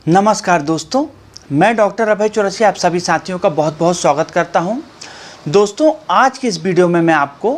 नमस्कार दोस्तों, मैं डॉक्टर अभय चौरसिया आप सभी साथियों का बहुत बहुत स्वागत करता हूं। दोस्तों, आज की इस वीडियो में मैं आपको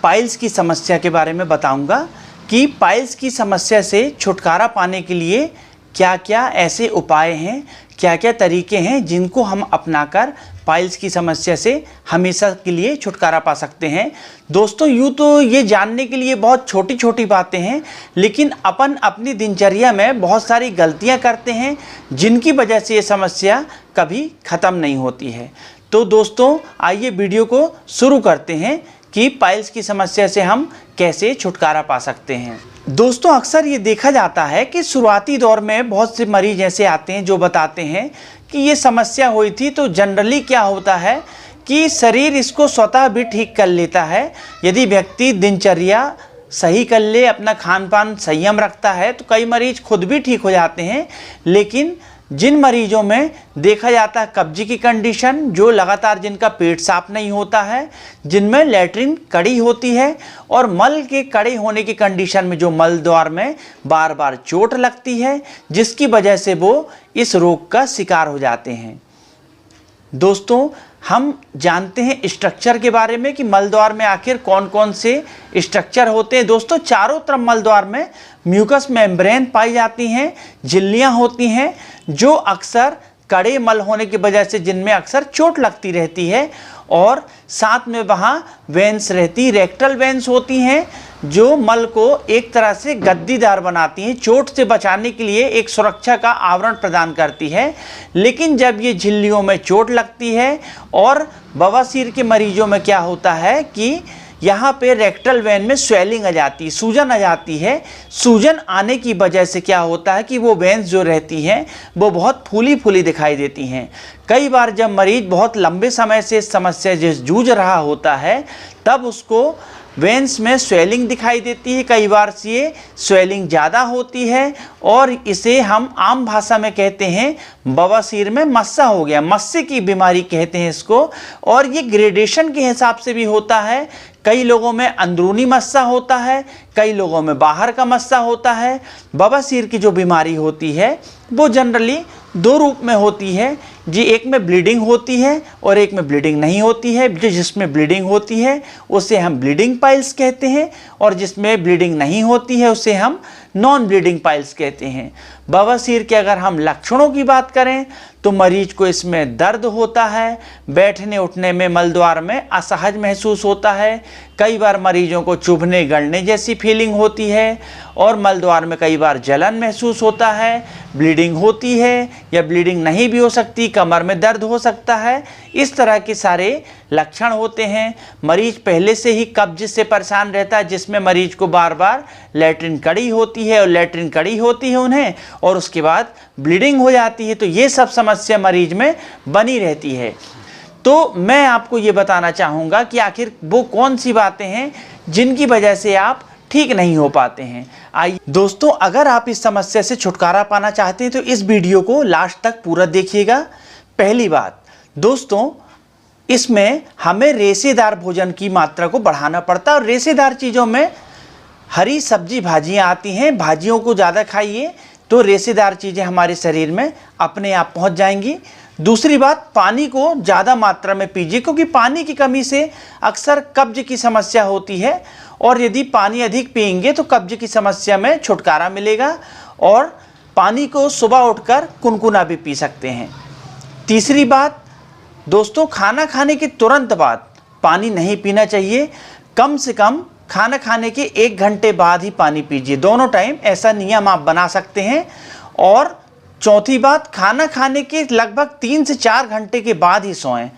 पाइल्स की समस्या के बारे में बताऊंगा कि पाइल्स की समस्या से छुटकारा पाने के लिए क्या क्या ऐसे उपाय हैं, क्या क्या तरीके हैं जिनको हम अपनाकर पाइल्स की समस्या से हमेशा के लिए छुटकारा पा सकते हैं। दोस्तों, यूँ तो ये जानने के लिए बहुत छोटी छोटी बातें हैं, लेकिन अपन अपनी दिनचर्या में बहुत सारी गलतियां करते हैं जिनकी वजह से ये समस्या कभी ख़त्म नहीं होती है। तो दोस्तों, आइए वीडियो को शुरू करते हैं कि पाइल्स की समस्या से हम कैसे छुटकारा पा सकते हैं। दोस्तों, अक्सर ये देखा जाता है कि शुरुआती दौर में बहुत से मरीज ऐसे आते हैं जो बताते हैं कि ये समस्या हुई थी। तो जनरली क्या होता है कि शरीर इसको स्वतः भी ठीक कर लेता है। यदि व्यक्ति दिनचर्या सही कर ले, अपना खान पान संयम रखता है, तो कई मरीज खुद भी ठीक हो जाते हैं। लेकिन जिन मरीजों में देखा जाता है कब्ज की कंडीशन, जो लगातार जिनका पेट साफ नहीं होता है, जिनमें लैट्रिन कड़ी होती है और मल के कड़े होने की कंडीशन में जो मल द्वार में बार बार चोट लगती है, जिसकी वजह से वो इस रोग का शिकार हो जाते हैं। दोस्तों, हम जानते हैं स्ट्रक्चर के बारे में कि मलद्वार में आखिर कौन कौन से स्ट्रक्चर होते हैं। दोस्तों, चारों तरफ मलद्वार में म्यूकस मेम्ब्रेन पाई जाती हैं, झिल्लियां होती हैं जो अक्सर कड़े मल होने की वजह से जिनमें अक्सर चोट लगती रहती है, और साथ में वहाँ वेंस रहती, रेक्टल वेंस होती हैं जो मल को एक तरह से गद्दीदार बनाती हैं, चोट से बचाने के लिए एक सुरक्षा का आवरण प्रदान करती है। लेकिन जब ये झिल्लियों में चोट लगती है और बवासीर के मरीजों में क्या होता है कि यहाँ पे रेक्टल वेन में स्वेलिंग आ जाती है, सूजन आ जाती है। सूजन आने की वजह से क्या होता है कि वो वेन्स जो रहती हैं वो बहुत फूली फूली दिखाई देती हैं। कई बार जब मरीज बहुत लंबे समय से इस समस्या से जूझ रहा होता है तब उसको वेन्स में स्वेलिंग दिखाई देती है। कई बार से ये स्वेलिंग ज़्यादा होती है और इसे हम आम भाषा में कहते हैं बवासीर में मस्सा हो गया, मस्से की बीमारी कहते हैं इसको। और ये ग्रेडेशन के हिसाब से भी होता है। कई लोगों में अंदरूनी मस्सा होता है, कई लोगों में बाहर का मस्सा होता है। बवासीर की जो बीमारी होती है वो जनरली दो रूप में होती है जी, एक में ब्लीडिंग होती है और एक में ब्लीडिंग नहीं होती है। जिसमें ब्लीडिंग होती है उसे हम ब्लीडिंग पाइल्स कहते हैं और जिसमें ब्लीडिंग नहीं होती है उसे हम नॉन ब्लीडिंग पाइल्स कहते हैं। बवासीर के अगर हम लक्षणों की बात करें तो मरीज को इसमें दर्द होता है, बैठने उठने में मलद्वार में असहज महसूस होता है, कई बार मरीजों को चुभने गलने जैसी फीलिंग होती है और मलद्वार में कई बार जलन महसूस होता है, ब्लीडिंग होती है या ब्लीडिंग नहीं भी हो सकती, कमर में दर्द हो सकता है। इस तरह के सारे लक्षण होते हैं। मरीज पहले से ही कब्ज से परेशान रहता है जिसमें मरीज को बार बार लैट्रिन कड़ी होती है और लैट्रिन कड़ी होती है उन्हें और उसके बाद ब्लीडिंग हो जाती है। तो ये सब समस्या मरीज में बनी रहती है। तो मैं आपको ये बताना चाहूँगा कि आखिर वो कौन सी बातें हैं जिनकी वजह से आप ठीक नहीं हो पाते हैं। आइए दोस्तों, अगर आप इस समस्या से छुटकारा पाना चाहते हैं तो इस वीडियो को लास्ट तक पूरा देखिएगा। पहली बात दोस्तों, इसमें हमें रेशेदार भोजन की मात्रा को बढ़ाना पड़ता है और रेशेदार चीज़ों में हरी सब्जी भाजियाँ आती हैं। भाजियों को ज़्यादा खाइए तो रेशेदार चीज़ें हमारे शरीर में अपने आप पहुंच जाएंगी। दूसरी बात, पानी को ज़्यादा मात्रा में पीजिए क्योंकि पानी की कमी से अक्सर कब्ज की समस्या होती है और यदि पानी अधिक पिएंगे तो कब्ज की समस्या में छुटकारा मिलेगा। और पानी को सुबह उठकर कुनकुना भी पी सकते हैं। तीसरी बात दोस्तों, खाना खाने के तुरंत बाद पानी नहीं पीना चाहिए। कम से कम खाना खाने के 1 घंटे बाद ही पानी पीजिए, दोनों टाइम। ऐसा नियम आप बना सकते हैं। और चौथी बात, खाना खाने के लगभग 3 से 4 घंटे के बाद ही सोएं।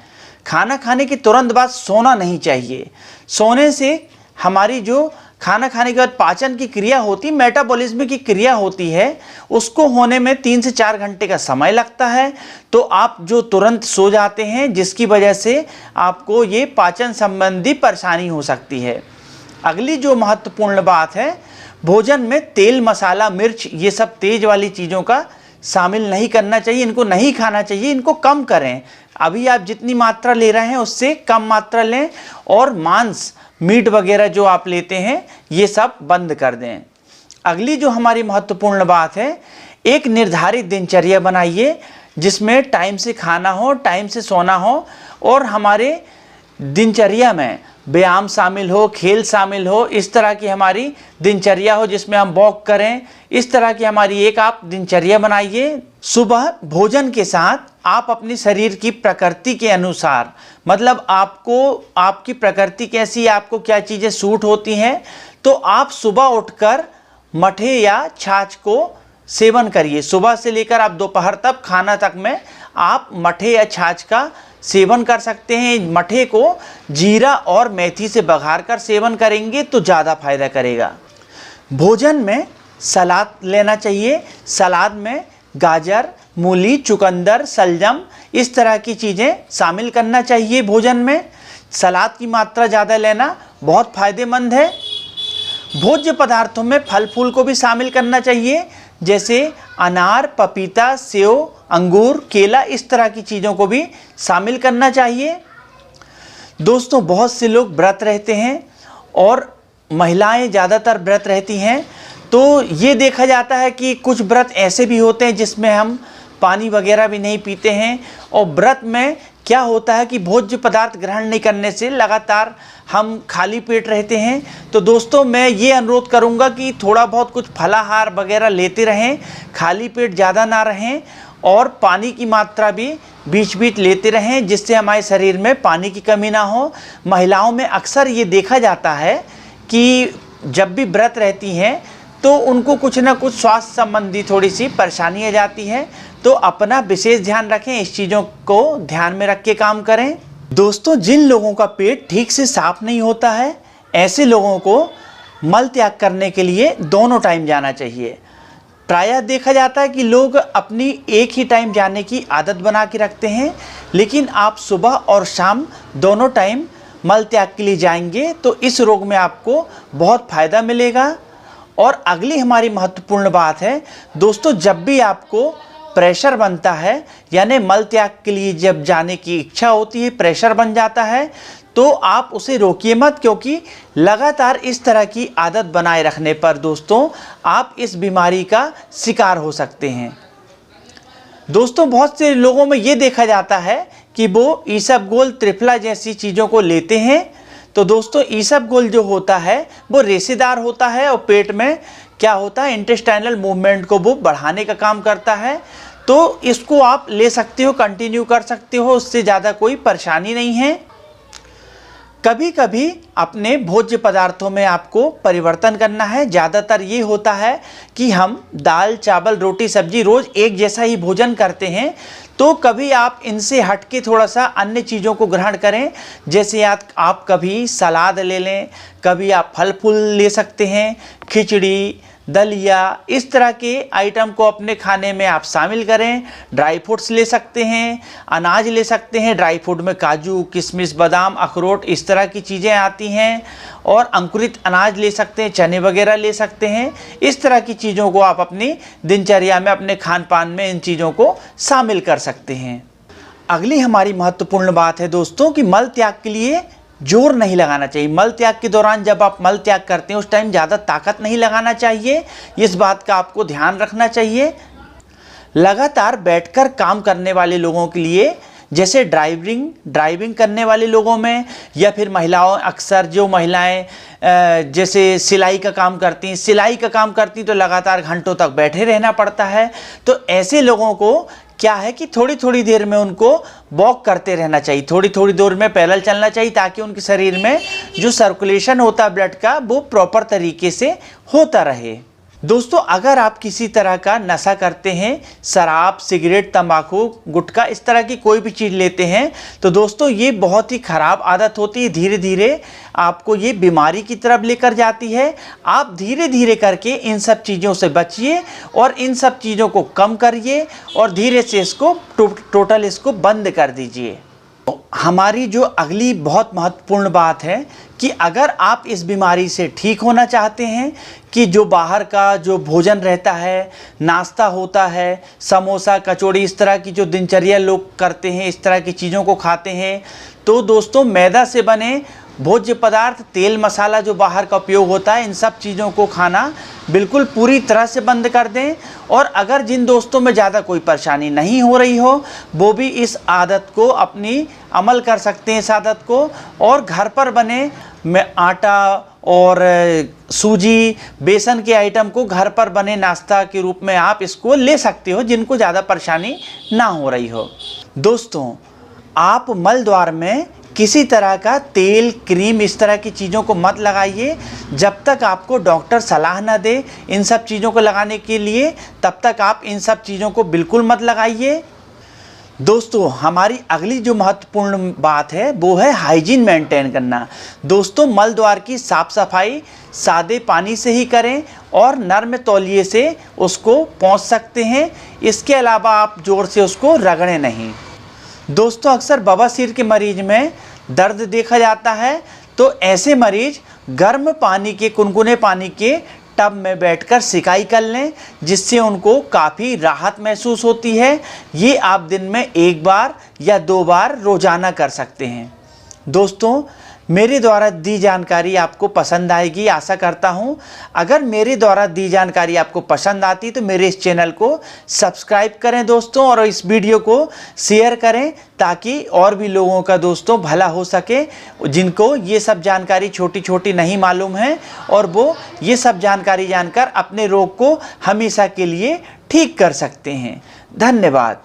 खाना खाने के तुरंत बाद सोना नहीं चाहिए। सोने से हमारी जो खाना खाने के बाद पाचन की क्रिया होती, मेटाबॉलिज्म की क्रिया होती है, उसको होने में 3 से 4 घंटे का समय लगता है। तो आप जो तुरंत सो जाते हैं जिसकी वजह से आपको ये पाचन संबंधी परेशानी हो सकती है। अगली जो महत्वपूर्ण बात है, भोजन में तेल, मसाला, मिर्च, ये सब तेज वाली चीज़ों का शामिल नहीं करना चाहिए। इनको नहीं खाना चाहिए, इनको कम करें। अभी आप जितनी मात्रा ले रहे हैं उससे कम मात्रा लें और मांस, मीट वगैरह जो आप लेते हैं ये सब बंद कर दें। अगली जो हमारी महत्वपूर्ण बात है, एक निर्धारित दिनचर्या बनाइए जिसमें टाइम से खाना हो, टाइम से सोना हो और हमारे दिनचर्या में व्यायाम शामिल हो, खेल शामिल हो, इस तरह की हमारी दिनचर्या हो जिसमें हम वॉक करें। इस तरह की हमारी एक आप दिनचर्या बनाइए। सुबह भोजन के साथ आप अपनी शरीर की प्रकृति के अनुसार, मतलब आपको आपकी प्रकृति कैसी है, आपको क्या चीज़ें सूट होती हैं, तो आप सुबह उठकर मठे या छाछ को सेवन करिए। सुबह से लेकर आप दोपहर तक खाना तक में आप मठे या छाछ का सेवन कर सकते हैं। मठे को जीरा और मेथी से बघार कर सेवन करेंगे तो ज़्यादा फायदा करेगा। भोजन में सलाद लेना चाहिए। सलाद में गाजर, मूली, चुकंदर, शलजम, इस तरह की चीज़ें शामिल करना चाहिए भोजन में। सलाद की मात्रा ज़्यादा लेना बहुत फ़ायदेमंद है। भोज्य पदार्थों में फल फूल को भी शामिल करना चाहिए, जैसे अनार, पपीता, सेव, अंगूर, केला, इस तरह की चीज़ों को भी शामिल करना चाहिए। दोस्तों, बहुत से लोग व्रत रहते हैं और महिलाएं ज़्यादातर व्रत रहती हैं, तो ये देखा जाता है कि कुछ व्रत ऐसे भी होते हैं जिसमें हम पानी वगैरह भी नहीं पीते हैं। और व्रत में क्या होता है कि भोज्य पदार्थ ग्रहण नहीं करने से लगातार हम खाली पेट रहते हैं। तो दोस्तों, मैं ये अनुरोध करूँगा कि थोड़ा बहुत कुछ फलाहार वगैरह लेते रहें, खाली पेट ज़्यादा ना रहें और पानी की मात्रा भी बीच बीच लेते रहें, जिससे हमारे शरीर में पानी की कमी ना हो। महिलाओं में अक्सर ये देखा जाता है कि जब भी व्रत रहती हैं तो उनको कुछ ना कुछ स्वास्थ्य संबंधी थोड़ी सी परेशानी आ जाती है, तो अपना विशेष ध्यान रखें, इस चीज़ों को ध्यान में रख के काम करें। दोस्तों, जिन लोगों का पेट ठीक से साफ नहीं होता है, ऐसे लोगों को मल त्याग करने के लिए दोनों टाइम जाना चाहिए। प्रायः देखा जाता है कि लोग अपनी एक ही टाइम जाने की आदत बना के रखते हैं, लेकिन आप सुबह और शाम दोनों टाइम मल त्याग के लिए जाएंगे तो इस रोग में आपको बहुत फ़ायदा मिलेगा। और अगली हमारी महत्वपूर्ण बात है दोस्तों, जब भी आपको प्रेशर बनता है, यानी मल त्याग के लिए जब जाने की इच्छा होती है, प्रेशर बन जाता है, तो आप उसे रोकिए मत, क्योंकि लगातार इस तरह की आदत बनाए रखने पर दोस्तों आप इस बीमारी का शिकार हो सकते हैं। दोस्तों, बहुत से लोगों में ये देखा जाता है कि वो ईसबगोल, त्रिफला जैसी चीज़ों को लेते हैं। तो दोस्तों, ईसबगोल जो होता है वो रेशेदार होता है और पेट में क्या होता है, इंटेस्टाइनल मूवमेंट को वो बढ़ाने का काम करता है। तो इसको आप ले सकते हो, कंटिन्यू कर सकते हो, उससे ज़्यादा कोई परेशानी नहीं है। कभी कभी अपने भोज्य पदार्थों में आपको परिवर्तन करना है। ज़्यादातर ये होता है कि हम दाल, चावल, रोटी, सब्जी रोज़ एक जैसा ही भोजन करते हैं, तो कभी आप इनसे हट के थोड़ा सा अन्य चीज़ों को ग्रहण करें। जैसे आप कभी सलाद ले लें, कभी आप फल फूल ले सकते हैं, खिचड़ी, दलिया, इस तरह के आइटम को अपने खाने में आप शामिल करें। ड्राई फ्रूट्स ले सकते हैं, अनाज ले सकते हैं। ड्राई फ्रूट में काजू, किशमिश, बादाम, अखरोट, इस तरह की चीज़ें आती हैं। और अंकुरित अनाज ले सकते हैं, चने वगैरह ले सकते हैं। इस तरह की चीज़ों को आप अपनी दिनचर्या में, अपने खान पान में इन चीज़ों को शामिल कर सकते हैं। अगली हमारी महत्वपूर्ण बात है दोस्तों कि मल त्याग के लिए जोर नहीं लगाना चाहिए। मल त्याग के दौरान जब आप मल त्याग करते हैं उस टाइम ज़्यादा ताकत नहीं लगाना चाहिए, इस बात का आपको ध्यान रखना चाहिए। लगातार बैठकर काम करने वाले लोगों के लिए, जैसे ड्राइविंग करने वाले लोगों में, या फिर महिलाओं, अक्सर जो महिलाएं जैसे सिलाई का काम करती तो लगातार घंटों तक बैठे रहना पड़ता है। तो ऐसे लोगों को क्या है कि थोड़ी थोड़ी देर में उनको वॉक करते रहना चाहिए, थोड़ी थोड़ी देर में पैदल चलना चाहिए, ताकि उनके शरीर में जो सर्कुलेशन होता है ब्लड का, वो प्रॉपर तरीके से होता रहे। दोस्तों, अगर आप किसी तरह का नशा करते हैं, शराब, सिगरेट, तंबाकू, गुटखा, इस तरह की कोई भी चीज़ लेते हैं, तो दोस्तों ये बहुत ही ख़राब आदत होती है। धीरे धीरे आपको ये बीमारी की तरफ लेकर जाती है। आप धीरे धीरे करके इन सब चीज़ों से बचिए और इन सब चीज़ों को कम करिए और धीरे से इसको टोटल इसको बंद कर दीजिए। हमारी जो अगली बहुत महत्वपूर्ण बात है कि अगर आप इस बीमारी से ठीक होना चाहते हैं, कि जो बाहर का जो भोजन रहता है, नाश्ता होता है, समोसा, कचौड़ी, इस तरह की जो दिनचर्या लोग करते हैं, इस तरह की चीज़ों को खाते हैं, तो दोस्तों मैदा से बने भोज्य पदार्थ, तेल मसाला जो बाहर का उपयोग होता है, इन सब चीज़ों को खाना बिल्कुल पूरी तरह से बंद कर दें। और अगर जिन दोस्तों में ज़्यादा कोई परेशानी नहीं हो रही हो, वो भी इस आदत को अपनी अमल कर सकते हैं इस आदत को। और घर पर बने आटा और सूजी, बेसन के आइटम को घर पर बने नाश्ता के रूप में आप इसको ले सकते हो, जिनको ज़्यादा परेशानी ना हो रही हो। दोस्तों, आप मल द्वार में किसी तरह का तेल, क्रीम, इस तरह की चीज़ों को मत लगाइए जब तक आपको डॉक्टर सलाह ना दे इन सब चीज़ों को लगाने के लिए। तब तक आप इन सब चीज़ों को बिल्कुल मत लगाइए। दोस्तों, हमारी अगली जो महत्वपूर्ण बात है वो है हाइजीन मेंटेन करना। दोस्तों, मल द्वार की साफ़ सफाई सादे पानी से ही करें और नर्म तौलिए से उसको पोंछ सकते हैं। इसके अलावा आप ज़ोर से उसको रगड़ें नहीं। दोस्तों, अक्सर बवासीर के मरीज में दर्द देखा जाता है, तो ऐसे मरीज गर्म पानी के, कुनकुने पानी के टब में बैठकर सिकाई कर लें, जिससे उनको काफ़ी राहत महसूस होती है। ये आप दिन में 1 बार या 2 बार रोज़ाना कर सकते हैं। दोस्तों, मेरे द्वारा दी जानकारी आपको पसंद आएगी, आशा करता हूँ। अगर मेरे द्वारा दी जानकारी आपको पसंद आती तो मेरे इस चैनल को सब्सक्राइब करें दोस्तों, और इस वीडियो को शेयर करें ताकि और भी लोगों का दोस्तों भला हो सके, जिनको ये सब जानकारी छोटी छोटी नहीं मालूम है और वो ये सब जानकारी जानकर अपने रोग को हमेशा के लिए ठीक कर सकते हैं। धन्यवाद।